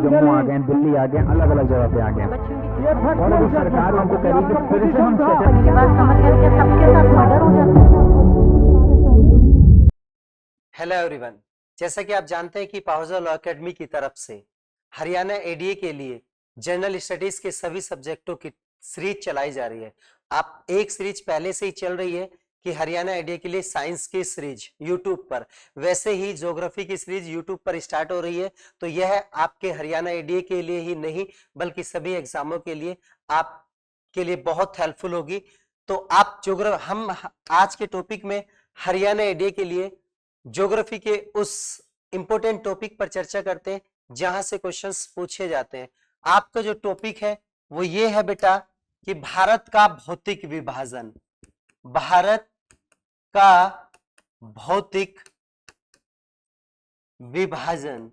जम्मू आ गए, दिल्ली आ गए, अलग अलग जगह पे आ गए और अभी सरकार उनको कह रही है कि फिर से हम मेरी बात समझ गए कि सबके साथ मर्डर हो जाता है। हेलो एवरीवन, जैसा कि आप जानते हैं कि पाउजर लॉ एकेडमी की तरफ से हरियाणा एडीए के लिए जनरल स्टडीज के सभी सब्जेक्टों की सीरीज चलाई जा रही है। आप एक सीरीज पहले से ही चल रही है कि हरियाणा एडीए के लिए साइंस की सीरीज यूट्यूब पर, वैसे ही ज्योग्राफी की सीरीज यूट्यूब पर स्टार्ट हो रही है। तो यह आपके हरियाणा एडीए के लिए ही नहीं बल्कि सभी एग्जामों के लिए आपके लिए बहुत हेल्पफुल होगी। तो आप हम आज के टॉपिक में हरियाणा एडीए के लिए ज्योग्राफी के उस इंपॉर्टेंट टॉपिक पर चर्चा करते हैं जहां से क्वेश्चंस पूछे जाते हैं। आपका जो टॉपिक है वो ये है बेटा कि भारत का भौतिक विभाजन। भारत का भौतिक विभाजन,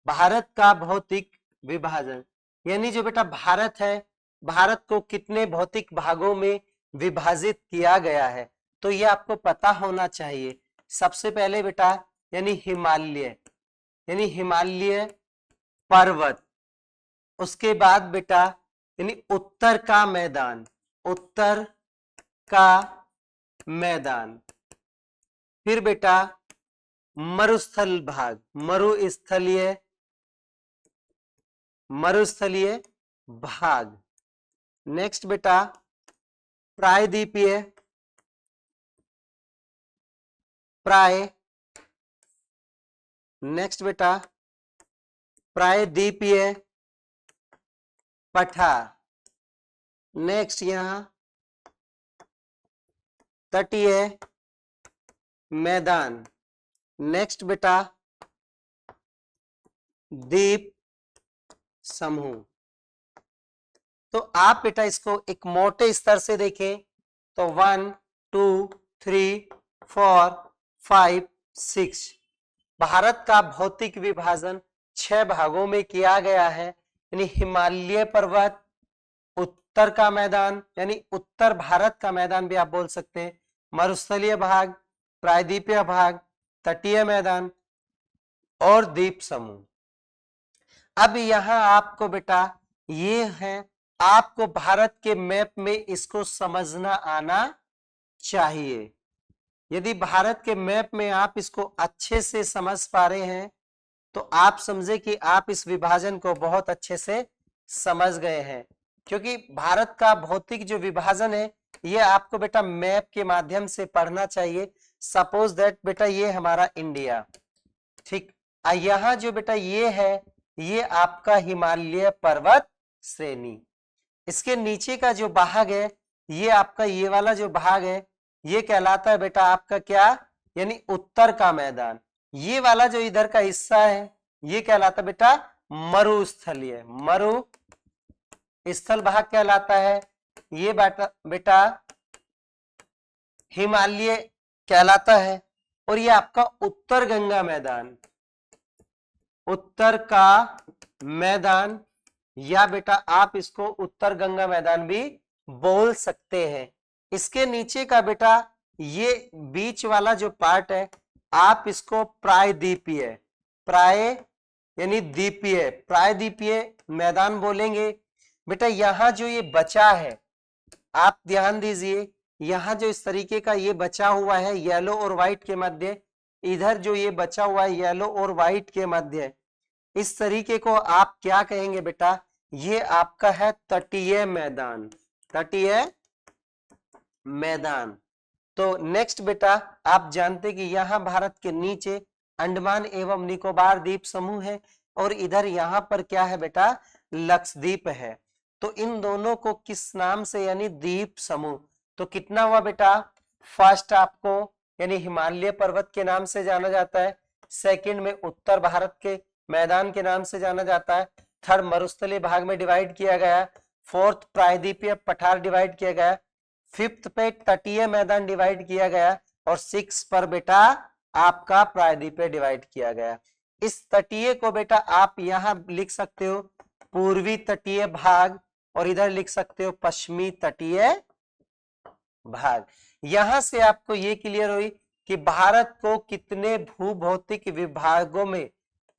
भारत का भौतिक विभाजन यानी जो बेटा भारत है, भारत को कितने भौतिक भागों में विभाजित किया गया है, तो ये आपको पता होना चाहिए। सबसे पहले बेटा यानी हिमालय पर्वत, उसके बाद बेटा यानी उत्तर का मैदान, उत्तर का मैदान, फिर बेटा मरुस्थल भाग, मरुस्थलीय भाग, नेक्स्ट बेटा प्रायद्वीपीय, नेक्स्ट बेटा प्रायद्वीपीय पठार, नेक्स्ट यहां तटीय मैदान, नेक्स्ट बेटा द्वीप समूह। तो आप बेटा इसको एक मोटे स्तर से देखें तो 1 2 3 4 5 6 भारत का भौतिक विभाजन 6 भागों में किया गया है। यानी हिमालय पर्वत, उत्तर का मैदान यानी उत्तर भारत का मैदान भी आप बोल सकते हैं, मरुस्थलीय भाग, प्रायद्वीपीय भाग, तटीय मैदान और द्वीप समूह। अब यहां आपको बेटा ये है, आपको भारत के मैप में इसको समझना आना चाहिए। यदि भारत के मैप में आप इसको अच्छे से समझ पा रहे हैं तो आप समझे कि आप इस विभाजन को बहुत अच्छे से समझ गए हैं, क्योंकि भारत का भौतिक जो विभाजन है ये आपको बेटा मैप के माध्यम से पढ़ना चाहिए। सपोज दैट बेटा ये हमारा इंडिया, ठीक, यहां जो बेटा ये है ये आपका हिमालय पर्वत श्रेणी, इसके नीचे का जो भाग है ये आपका ये वाला जो भाग है ये कहलाता है बेटा आपका क्या, यानी उत्तर का मैदान। ये वाला जो इधर का हिस्सा है ये कहलाता बेटा मरुस्थलीय, मरुस्थल भाग कहलाता है। ये बेटा हिमालय कहलाता है। और ये आपका उत्तर गंगा मैदान, उत्तर का मैदान, या बेटा आप इसको उत्तर गंगा मैदान भी बोल सकते हैं। इसके नीचे का बेटा ये बीच वाला जो पार्ट है आप इसको प्रायद्वीपीय, यानी द्वीपीय, प्रायद्वीपीय मैदान बोलेंगे। बेटा यहां जो ये बचा है आप ध्यान दीजिए, यहां जो इस तरीके का ये बचा हुआ है येलो और व्हाइट के मध्य, इधर जो ये बचा हुआ है येलो और व्हाइट के मध्य, इस तरीके को आप क्या कहेंगे बेटा, ये आपका है तटीय मैदान, तटीय मैदान। तो नेक्स्ट बेटा आप जानते कि यहां भारत के नीचे अंडमान एवं निकोबार द्वीप समूह है और इधर यहां पर क्या है बेटा, लक्षद्वीप है। तो इन दोनों को किस नाम से, यानी द्वीप समूह। तो कितना हुआ बेटा, फर्स्ट आपको यानी हिमालय पर्वत के नाम से जाना जाता है, सेकंड में उत्तर भारत के मैदान के नाम से जाना जाता है, थर्ड मरुस्थलीय भाग में डिवाइड किया गया, फोर्थ प्रायद्वीपीय पठार डिवाइड किया गया, फिफ्थ पे तटीय मैदान डिवाइड किया गया और सिक्स पर बेटा आपका प्रायद्वीपीय डिवाइड किया गया। इस तटीय को बेटा आप यहां लिख सकते हो पूर्वी तटीय भाग और इधर लिख सकते हो पश्चिमी तटीय भाग। यहां से आपको ये क्लियर हुई कि भारत को कितने भूभौतिक विभागों में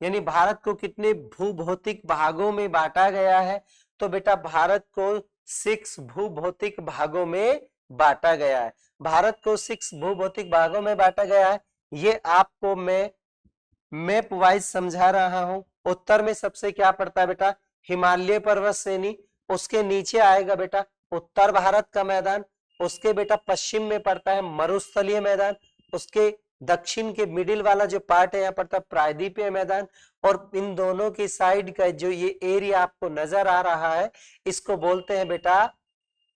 यानी भारत को कितने भूभौतिक भागों में बांटा गया है, तो बेटा भारत को 6 भूभौतिक भागों में बांटा गया है। भारत को 6 भूभौतिक भागों में बांटा गया है। ये आपको मैं मैप वाइज समझा रहा हूं। उत्तर में सबसे क्या पड़ता है बेटा, हिमालय पर्वत श्रेणी, उसके नीचे आएगा बेटा उत्तर भारत का मैदान, उसके बेटा पश्चिम में पड़ता है मरुस्थलीय मैदान, उसके दक्षिण के मिडिल वाला जो पार्ट है यहाँ पड़ता है प्रायद्वीपीय मैदान, और इन दोनों की साइड का जो ये एरिया आपको नजर आ रहा है इसको बोलते हैं बेटा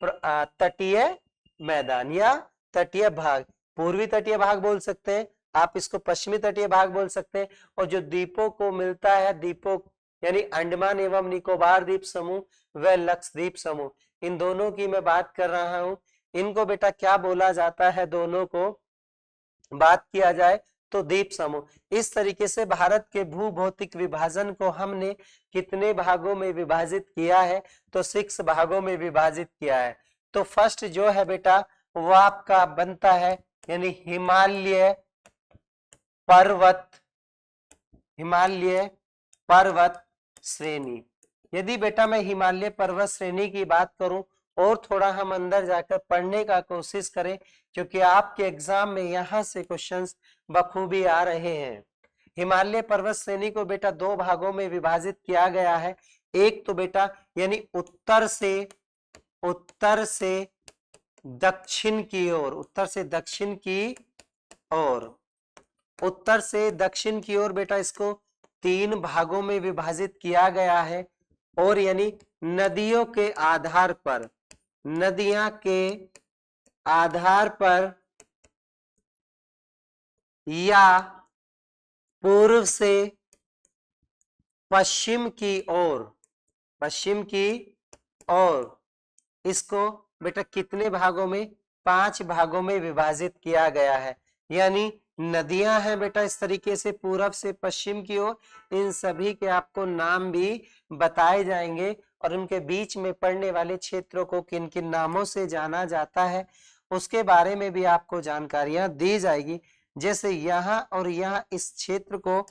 तटीय मैदान या तटीय भाग। पूर्वी तटीय भाग बोल सकते हैं आप, इसको पश्चिमी तटीय भाग बोल सकते हैं। और जो द्वीपों को मिलता है, द्वीपों यानी अंडमान एवं निकोबार द्वीप समूह व लक्षद्वीप समूह, इन दोनों की मैं बात कर रहा हूं। इनको बेटा क्या बोला जाता है, दोनों को बात किया जाए तो द्वीप समूह। इस तरीके से भारत के भूभौतिक विभाजन को हमने कितने भागों में विभाजित किया है, तो 6 भागों में विभाजित किया है। तो फर्स्ट जो है बेटा वो आपका बनता है यानी हिमालय पर्वत श्रेणी। यदि बेटा मैं हिमालय पर्वत श्रेणी की बात करूं और थोड़ा हम अंदर जाकर पढ़ने का कोशिश करें, क्योंकि आपके एग्जाम में यहां से क्वेश्चंस बखूबी आ रहे हैं। हिमालय पर्वत श्रेणी को बेटा 2 भागों में विभाजित किया गया है। एक तो बेटा यानी उत्तर से दक्षिण की ओर, उत्तर से दक्षिण की ओर बेटा इसको 3 भागों में विभाजित किया गया है। और यानी नदियों के आधार पर, नदियां के आधार पर या पूर्व से पश्चिम की ओर इसको बेटा कितने भागों में, 5 भागों में विभाजित किया गया है। यानी नदियां हैं बेटा इस तरीके से पूरब से पश्चिम की ओर, इन सभी के आपको नाम भी बताए जाएंगे और उनके बीच में पड़ने वाले क्षेत्रों को किन किन नामों से जाना जाता है उसके बारे में भी आपको जानकारियां दी जाएगी। जैसे यहाँ और यहाँ इस क्षेत्र को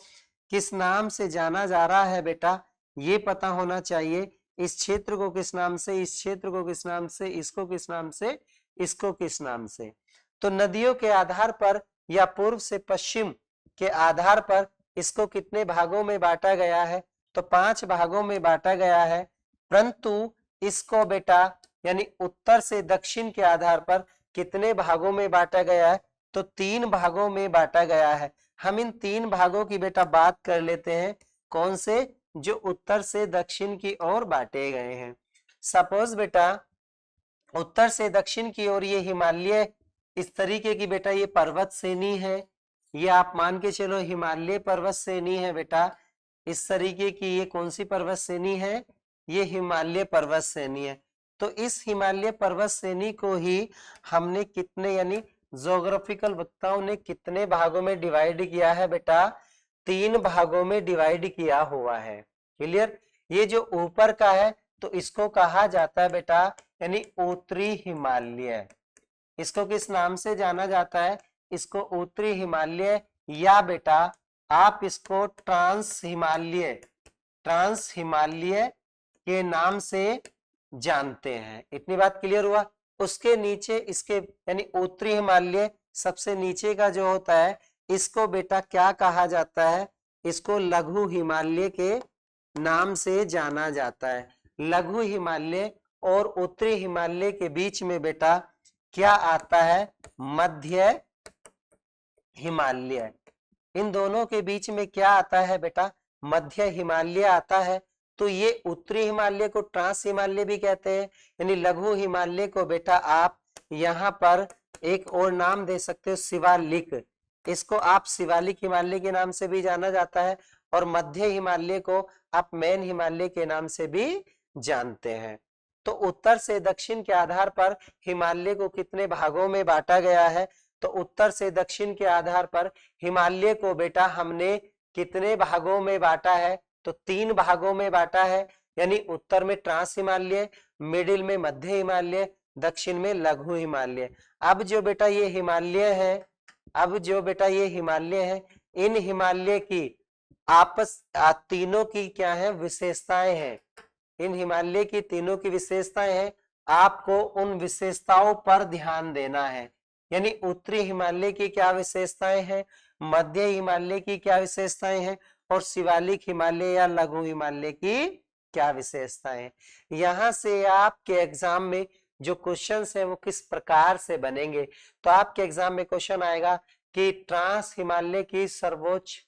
किस नाम से जाना जा रहा है बेटा ये पता होना चाहिए। इस क्षेत्र को किस नाम से, इस क्षेत्र को किस नाम से, इसको किस नाम से, इसको किस नाम से। तो नदियों के आधार पर या पूर्व से पश्चिम के आधार पर इसको कितने भागों में बांटा गया है, तो 5 भागों में बांटा गया है। परंतु इसको बेटा यानी उत्तर से दक्षिण के आधार पर कितने भागों में बांटा गया है, तो 3 भागों में बांटा गया है। हम इन 3 भागों की बेटा बात कर लेते हैं, कौन से, जो उत्तर से दक्षिण की ओर बांटे गए हैं। सपोज बेटा उत्तर से दक्षिण की ओर ये हिमालय इस तरीके की बेटा ये पर्वत श्रेणी है, ये आप मान के चलो हिमालय पर्वत श्रेणी है बेटा। इस तरीके की ये कौन सी पर्वत श्रेणी है, ये हिमालय पर्वत श्रेणी है। तो इस हिमालय पर्वत श्रेणी को ही हमने कितने यानी ज्योग्राफिकल वक्ताओं ने कितने भागों में डिवाइड किया है बेटा, 3 भागों में डिवाइड किया हुआ है। क्लियर। ये जो ऊपर का है तो इसको कहा जाता है बेटा यानी उत्तरी हिमालय। इसको किस नाम से जाना जाता है, इसको उत्तरी हिमालय या बेटा आप इसको ट्रांस हिमालय के नाम से जानते हैं। इतनी बात क्लियर हुआ। उसके नीचे इसके यानी उत्तरी हिमालय सबसे नीचे का जो होता है इसको बेटा क्या कहा जाता है, इसको लघु हिमालय के नाम से जाना जाता है। लघु हिमालय और उत्तरी हिमालय के बीच में बेटा क्या आता है, मध्य हिमालय। इन दोनों के बीच में क्या आता है बेटा, मध्य हिमालय आता है। तो ये उत्तरी हिमालय को ट्रांस हिमालय भी कहते हैं, यानी लघु हिमालय को बेटा आप यहाँ पर एक और नाम दे सकते हो शिवालिक। इसको आप शिवालिक हिमालय के नाम से भी जाना जाता है और मध्य हिमालय को आप मैन हिमालय के नाम से भी जानते हैं। तो उत्तर से दक्षिण के आधार पर हिमालय को कितने भागों में बांटा गया है, तो उत्तर से दक्षिण के आधार पर हिमालय को बेटा हमने कितने भागों में बांटा है, तो 3 भागों में बांटा है। यानी उत्तर में ट्रांस हिमालय, मिडिल में मध्य हिमालय, दक्षिण में लघु हिमालय। अब जो बेटा ये हिमालय है, इन हिमालय की तीनों की क्या है विशेषताएं हैं, इन हिमालय की तीनों की विशेषताएं हैं, आपको उन विशेषताओं पर ध्यान देना है। यानी उत्तरी हिमालय की क्या विशेषताएं हैं, मध्य हिमालय की क्या विशेषताएं हैं और शिवालिक हिमालय या लघु हिमालय की क्या विशेषताएं हैं। यहां से आपके एग्जाम में जो क्वेश्चंस है वो किस प्रकार से बनेंगे, तो आपके एग्जाम में क्वेश्चन आएगा कि ट्रांस हिमालय की सर्वोच्च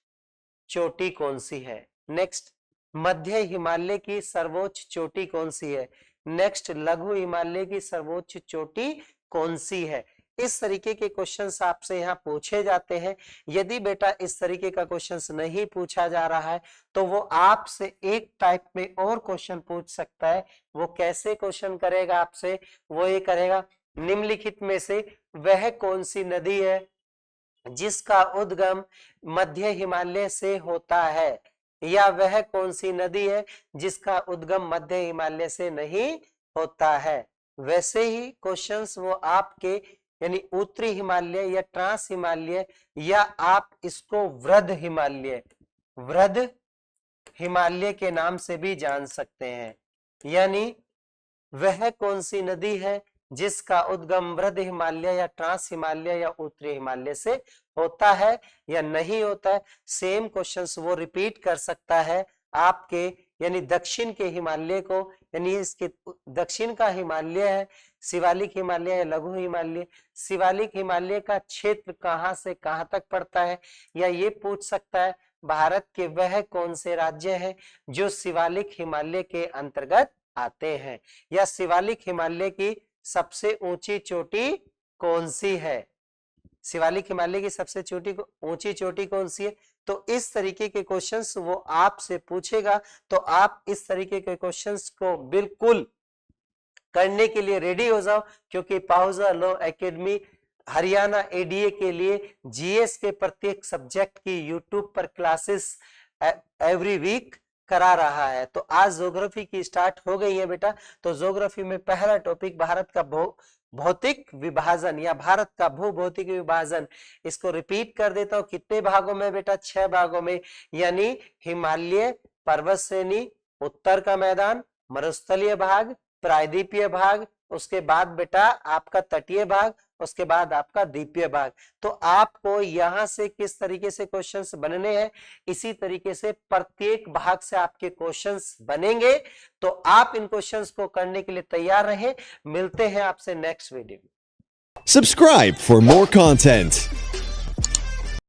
चोटी कौन सी है, नेक्स्ट मध्य हिमालय की सर्वोच्च चोटी कौन सी है, नेक्स्ट लघु हिमालय की सर्वोच्च चोटी कौन सी है। इस तरीके के क्वेश्चंस आपसे यहाँ पूछे जाते हैं। यदि बेटा इस तरीके का क्वेश्चंस नहीं पूछा जा रहा है तो वो आपसे एक टाइप में और क्वेश्चन पूछ सकता है। वो कैसे क्वेश्चन करेगा आपसे, वो ये करेगा निम्नलिखित में से वह कौन सी नदी है जिसका उद्गम मध्य हिमालय से होता है, या वह कौन सी नदी है जिसका उद्गम मध्य हिमालय से नहीं होता है। वैसे ही क्वेश्चंस वो आपके यानी उत्तरी हिमालय या ट्रांस हिमालय या आप इसको वृद्ध हिमालय के नाम से भी जान सकते हैं। यानी वह कौन सी नदी है जिसका उद्गम वृद्ध हिमालय या ट्रांस हिमालय या उत्तरी हिमालय से होता है या नहीं होता है। सेम क्वेश्चंस वो रिपीट कर सकता है आपके यानी दक्षिण के हिमालय को, यानी इसके दक्षिण का हिमालय है शिवालिक हिमालय या लघु हिमालय, शिवालिक हिमालय का क्षेत्र कहां से कहां तक पड़ता है, या ये पूछ सकता है भारत के वह कौन से राज्य हैं जो शिवालिक हिमालय के अंतर्गत आते हैं, या शिवालिक हिमालय की सबसे ऊंची चोटी कौन सी है, शिवालिक हिमालय की सबसे ऊंची चोटी कौन सी है। तो इस तरीके के क्वेश्चंस वो आपसे पूछेगा, तो आप इस तरीके के क्वेश्चंस को बिल्कुल करने के लिए रेडी हो जाओ, क्योंकि Pahuja law academy Haryana ADA के लिए जीएस के प्रत्येक सब्जेक्ट की यूट्यूब पर क्लासेस एवरी वीक करा रहा है। तो आज ज्योग्राफी की स्टार्ट हो गई है बेटा। तो ज्योग्राफी में पहला टॉपिक भारत का भौतिक विभाजन या भारत का भूभौतिक विभाजन, इसको रिपीट कर देता हूं। कितने भागों में बेटा, 6 भागों में, यानी हिमालय पर्वत श्रेणी, उत्तर का मैदान, मरुस्थलीय भाग, प्रायद्वीपीय भाग, उसके बाद बेटा आपका तटीय भाग, उसके बाद आपका द्वीपीय भाग। तो आपको यहां से किस तरीके से क्वेश्चंस बनने हैं, इसी तरीके से प्रत्येक भाग से आपके क्वेश्चंस बनेंगे। तो आप इन क्वेश्चंस को करने के लिए तैयार रहें। मिलते हैं आपसे नेक्स्ट वीडियो में। Subscribe for more content.